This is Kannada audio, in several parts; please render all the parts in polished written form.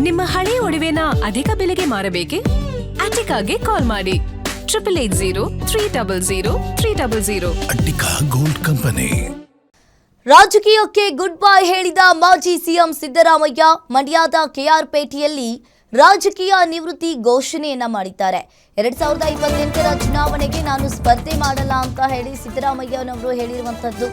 ನಿಮ್ಮ ಹಳೆ ಒಡವೆನ ಅಧಿಕ ಬೆಲೆಗೆ ಮಾರಬೇಕೆ? ಅಟಿಕಾಗೆ ಕಾಲ್ ಮಾಡಿ 8880 ಅಟಿಕಾ ಗೋಲ್ಡ್ ಕಂಪನಿ. ರಾಜಕೀಯಕ್ಕೆ ಗುಡ್ ಬೈ ಹೇಳಿದ ಮಾಜಿ ಸಿಎಂ ಸಿದ್ದರಾಮಯ್ಯ ಮಂಡ್ಯದ ಕೆಆರ್ಪೇಟೆಯಲ್ಲಿ ರಾಜಕೀಯ ನಿವೃತ್ತಿ ಘೋಷಣೆಯನ್ನ ಮಾಡಿದ್ದಾರೆ. 2028ರ ಚುನಾವಣೆಗೆ ನಾನು ಸ್ಪರ್ಧೆ ಮಾಡಲ್ಲ ಅಂತ ಹೇಳಿ ಸಿದ್ದರಾಮಯ್ಯನವರು ಹೇಳಿರುವಂತದ್ದು.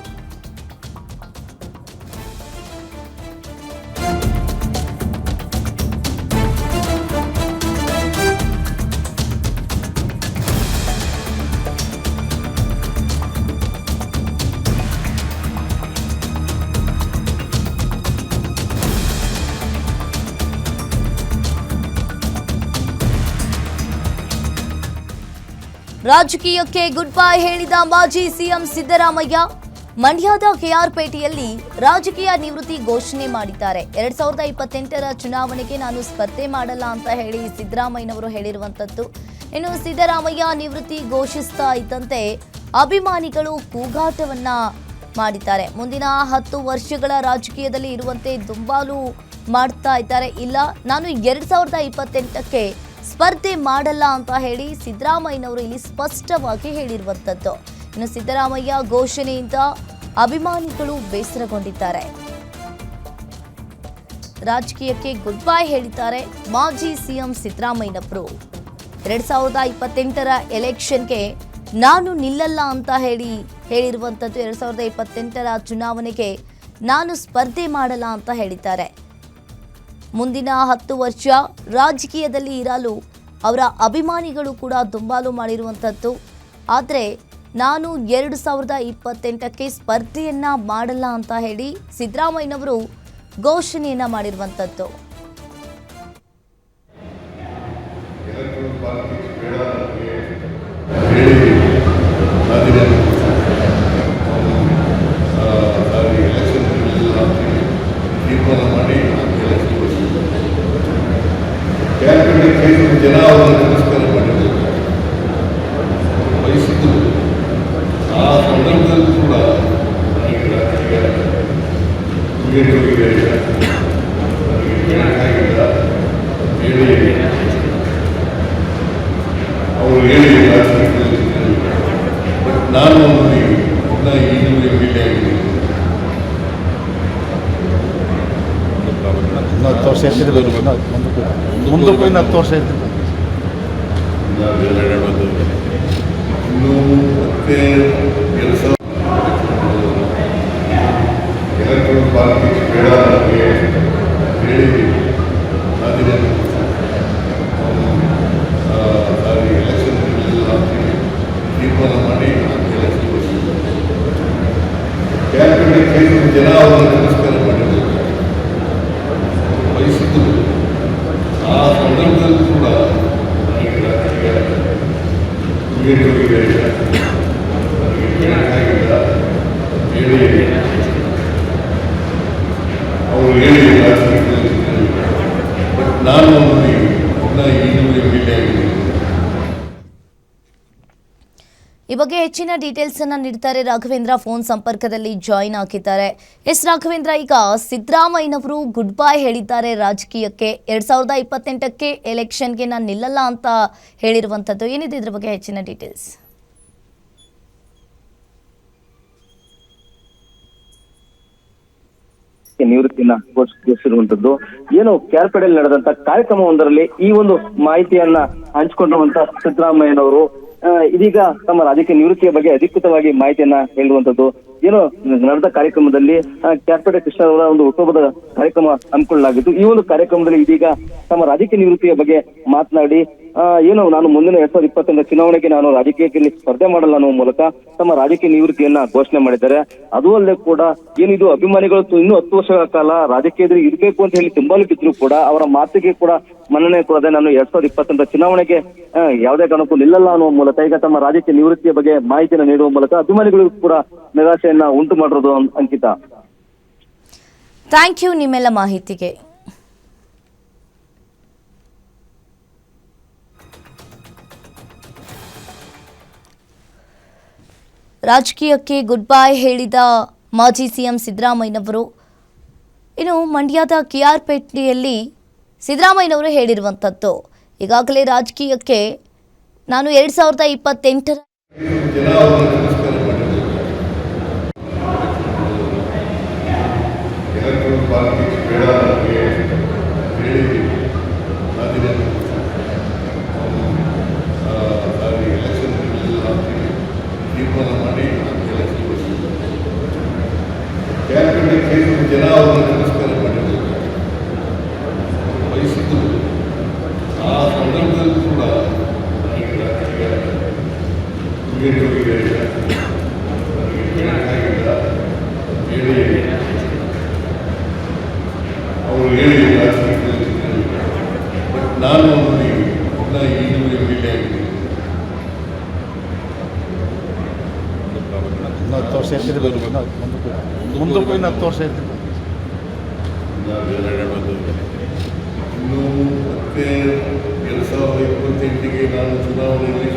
ರಾಜಕೀಯಕ್ಕೆ ಗುಡ್ ಬೈ ಹೇಳಿದ ಮಾಜಿ ಸಿಎಂ ಸಿದ್ದರಾಮಯ್ಯ ಮಂಡ್ಯದ ಕೆಆರ್ಪೇಟೆಯಲ್ಲಿ ರಾಜಕೀಯ ನಿವೃತ್ತಿ ಘೋಷಣೆ ಮಾಡಿದ್ದಾರೆ. 2028ರ ಚುನಾವಣೆಗೆ ನಾನು ಸ್ಪರ್ಧೆ ಮಾಡಲ್ಲ ಅಂತ ಹೇಳಿ ಸಿದ್ದರಾಮಯ್ಯನವರು ಹೇಳಿರುವಂತದ್ದು. ಇನ್ನು ಸಿದ್ದರಾಮಯ್ಯ ನಿವೃತ್ತಿ ಘೋಷಿಸ್ತಾ ಇದ್ದಂತೆ ಅಭಿಮಾನಿಗಳು ಕೂಗಾಟವನ್ನ ಮಾಡಿದ್ದಾರೆ. ಮುಂದಿನ 10 ವರ್ಷಗಳ ರಾಜಕೀಯದಲ್ಲಿ ಇರುವಂತೆ ದುಂಬಾಲು ಮಾಡ್ತಾ ಇದ್ದಾರೆ. ಇಲ್ಲ, ನಾನು 2028ಕ್ಕೆ ಸ್ಪರ್ಧೆ ಮಾಡಲ್ಲ ಅಂತ ಹೇಳಿ ಸಿದ್ದರಾಮಯ್ಯನವರು ಇಲ್ಲಿ ಸ್ಪಷ್ಟವಾಗಿ ಹೇಳಿರುವಂತದ್ದು. ಇನ್ನು ಸಿದ್ದರಾಮಯ್ಯ ಘೋಷಣೆಯಿಂದ ಅಭಿಮಾನಿಗಳು ಬೇಸರಗೊಂಡಿದ್ದಾರೆ. ರಾಜಕೀಯಕ್ಕೆ ಗುಡ್ ಬೈ ಹೇಳಿದ್ದಾರೆ ಮಾಜಿ ಸಿಎಂ ಸಿದ್ದರಾಮಯ್ಯನವರು. 2028ರ ಎಲೆಕ್ಷನ್ಗೆ ನಾನು ನಿಲ್ಲಲ್ಲ ಅಂತ ಹೇಳಿರುವಂತದ್ದು. 2028ರ ಚುನಾವಣೆಗೆ ನಾನು ಸ್ಪರ್ಧೆ ಮಾಡಲ್ಲ ಅಂತ ಹೇಳಿದ್ದಾರೆ. ಮುಂದಿನ 10 ವರ್ಷ ರಾಜಕೀಯದಲ್ಲಿ ಇರಲು ಅವರ ಅಭಿಮಾನಿಗಳು ಕೂಡ ದುಂಬಾಲು ಮಾಡಿರುವಂಥದ್ದು. ಆದರೆ ನಾನು 2028ಕ್ಕೆ ಸ್ಪರ್ಧೆಯನ್ನ ಮಾಡಲ್ಲ ಅಂತ ಹೇಳಿ ಸಿದ್ದರಾಮಯ್ಯನವರು ಘೋಷಣೆಯನ್ನ ಮಾಡಿರುವಂಥದ್ದು. ಜನ ಅವರನ್ನು ತಿರಸ್ಕಾರ ಮಾಡಿದರು, ಬಯಸಿದ್ದರು. ಆ ಸಂದರ್ಭದಲ್ಲಿ ಕೂಡ ನನಗೆ ರಾಜಕೀಯ ಹೇಳಿ ಅವರು ಹೇಳಿ ರಾಜಕೀಯದಲ್ಲಿ ನಾನು ಒಬ್ಬ ಈಗಲೂ ಎಂ.ಎಲ್.ಎ ಆಗಿದ್ದೀನಿ. 10 ವರ್ಷ ಇರ್ತಿದ್ರು, ಮುಂದಕ್ಕೂ 10 ವರ್ಷ ಇರ್ತಿದ್ರು. ಇನ್ನೂ ಮತ್ತೆ ಎಲೆಕ್ಟ್ರಾನಿಕ್ ಪಾಲಿಟಿಕ್ಸ್ ಬೇಡ ನನಗೆ ಹೇಳಿ ಎಲೆಕ್ಷನ್ ತೀರ್ಮಾನ ಮಾಡಿ ಎಲೆಕ್ಷನ್ ಕ್ಯಾಬಿನೆಟ್ ಜನ ಅವರನ್ನು ತಿರಸ್ಕಾರ ಮಾಡಿದರು, ಬಯಸಿದ್ದರು. ಆ ಸಂದರ್ಭದಲ್ಲಿ ಕೂಡ ನನಗೆ ರಾಜಕೀಯ ಹೇಳಿ ಅವರು ಹೇಳಿ ರಾಜಕೀಯದಲ್ಲಿ ನಾನು ಒಬ್ಬ ಈಗಲೂ ಎಂ.ಎಲ್.ಎ ಆಗಿದ್ದೀನಿ. ಈ ಬಗ್ಗೆ ಹೆಚ್ಚಿನ ಡೀಟೇಲ್ಸ್ ಅನ್ನ ನೀಡ್ತಾರೆ ರಾಘವೇಂದ್ರ ಫೋನ್ ಸಂಪರ್ಕದಲ್ಲಿ ಜಾಯಿನ್ ಆಗಿದ್ದಾರೆ. ಎಸ್ ರಾಘವೇಂದ್ರ, ಈಗ ಸಿದ್ದರಾಮಯ್ಯನವರು ಗುಡ್ ಬೈ ಹೇಳಿದ್ದಾರೆ ರಾಜಕೀಯಕ್ಕೆ. 2028ಕ್ಕೆ ಎಲೆಕ್ಷನ್ಗೆ ನಾನು ನಿಲ್ಲಲ್ಲ ಅಂತ ಹೇಳಿರುವಂಥದ್ದು. ಏನಿದೆ ಇದ್ರ ಬಗ್ಗೆ ಹೆಚ್ಚಿನ ಡೀಟೇಲ್ಸ್? ನಿವೃತ್ತಿಯನ್ನ ಘೋಷಿಸಿರುವಂತದ್ದು. ಏನು ಕ್ಯಾರ್ಪೇಟೆಯಲ್ಲಿ ನಡೆದಂತ ಕಾರ್ಯಕ್ರಮವೊಂದರಲ್ಲಿ ಈ ಒಂದು ಮಾಹಿತಿಯನ್ನ ಹಂಚಿಕೊಂಡಿರುವಂತ ಸಿದ್ದರಾಮಯ್ಯನವರು ಇದೀಗ ತಮ್ಮ ರಾಜಕೀಯ ನಿವೃತ್ತಿಯ ಬಗ್ಗೆ ಅಧಿಕೃತವಾಗಿ ಮಾಹಿತಿಯನ್ನ ಹೇಳಿರುವಂತದ್ದು. ಏನು ನಡೆದ ಕಾರ್ಯಕ್ರಮದಲ್ಲಿ ಕ್ಯಾರ್ಪೇಟೆ ಕೃಷ್ಣರವರ ಒಂದು ಹುಟ್ಟುಹಬ್ಬದ ಕಾರ್ಯಕ್ರಮ ಹಮ್ಮಿಕೊಳ್ಳಲಾಗಿತ್ತು. ಈ ಒಂದು ಕಾರ್ಯಕ್ರಮದಲ್ಲಿ ಇದೀಗ ತಮ್ಮ ರಾಜಕೀಯ ನಿವೃತ್ತಿಯ ಬಗ್ಗೆ ಮಾತನಾಡಿ ಏನು ನಾನು ಮುಂದಿನ 2028 ಚುನಾವಣೆಗೆ ನಾನು ರಾಜಕೀಯಕ್ಕೆ ಸ್ಪರ್ಧೆ ಮಾಡಲ್ಲ ಅನ್ನುವ ಮೂಲಕ ತಮ್ಮ ರಾಜಕೀಯ ನಿವೃತ್ತಿಯನ್ನ ಘೋಷಣೆ ಮಾಡಿದ್ದಾರೆ. ಅದು ಅಲ್ಲದೆ ಕೂಡ ಏನಿದು ಅಭಿಮಾನಿಗಳು ಇನ್ನೂ 10 ವರ್ಷಗಳ ಕಾಲ ರಾಜಕೀಯದಲ್ಲಿ ಇರಬೇಕು ಅಂತ ಹೇಳಿ ತುಂಬಾಲಿಕ್ಕಿದ್ರು ಕೂಡ ಅವರ ಮಾತಿಗೆ ಕೂಡ ಮನ್ನಣೆ ಕೊಡದೆ ನಾನು 2028 ಚುನಾವಣೆಗೆ ಯಾವುದೇ ಕಾರಣಕ್ಕೂ ನಿಲ್ಲಲ್ಲ ಅನ್ನುವ ಮೂಲಕ ಈಗ ತಮ್ಮ ರಾಜಕೀಯ ನಿವೃತ್ತಿಯ ಬಗ್ಗೆ ಮಾಹಿತಿಯನ್ನು ನೀಡುವ ಮೂಲಕ ಅಭಿಮಾನಿಗಳಿಗೂ ಕೂಡ ನಿರಾಶೆಯನ್ನ ಉಂಟು ಮಾಡಿರೋದು. ಅಂಕಿತಾ, ಥ್ಯಾಂಕ್ ಯು ನಿಮ್ಮೆಲ್ಲ ಮಾಹಿತಿಗೆ. ರಾಜಕೀಯಕ್ಕೆ ಗುಡ್ ಬೈ ಹೇಳಿದ ಮಾಜಿ ಸಿಎಂ ಸಿದ್ದರಾಮಯ್ಯನವರು ಇನ್ನು ಮಂಡ್ಯದ ಕೆಆರ್ಪೇಟೆಯಲ್ಲಿ ಸಿದ್ದರಾಮಯ್ಯನವರು ಹೇಳಿರುವಂಥದ್ದು. ಈಗಾಗಲೇ ರಾಜಕೀಯಕ್ಕೆ ನಾನು 2028 ಜನ ಅವರನ್ನು ತಿರಸ್ಕಾರ ಮಾಡಿದ್ದಾರೆ. ಎಲೆಕ್ಟ್ರಲ್ ಪಾಲಿಟಿಕ್ಸ್ ಬೇಡ ನಮಗೆ ಹೇಳಿ ರಾಜೀನಾಮೆ ಎಲೆಕ್ಷನ್ ತೀರ್ಮಾನ ಮಾಡಿ ಎಲೆಕ್ಷನ್ ಕ್ಯಾಬಿನೆಟ್ ಕೇಂದ್ರ ಜನ ಅವರನ್ನು ತಿರಸ್ಕಾರ ಮಾಡಿದ್ದಾರೆ, ಬಯಸಿದ್ದು. ಆ ಸಂದರ್ಭದಲ್ಲಿ ಕೂಡ ನನಗೆ ರಾಜಕೀಯ ಬೇಕಾಗಿಲ್ಲ ಹೇಳಿ ಅವರು ಹೇಳಿ ರಾಜಕೀಯದಲ್ಲಿ ಬಟ್ ನಾನು ಅವರಿಗೆ ಈಗಲೂ ಎಮ್.ಎಲ್.ಎ ಆಗಿದ್ದೀನಿ. 10 ವರ್ಷ ಇರ್ತಿರ್ಬೋದು, ಮುಂದಕ್ಕೂ ಇನ್ನು 10 ವರ್ಷ ಇರ್ತಿರ್ಬೋದು. ಇನ್ನೂ ಮತ್ತೆ 2028ಗೆ ನಾನು ಚುನಾವಣೆಯಲ್ಲಿ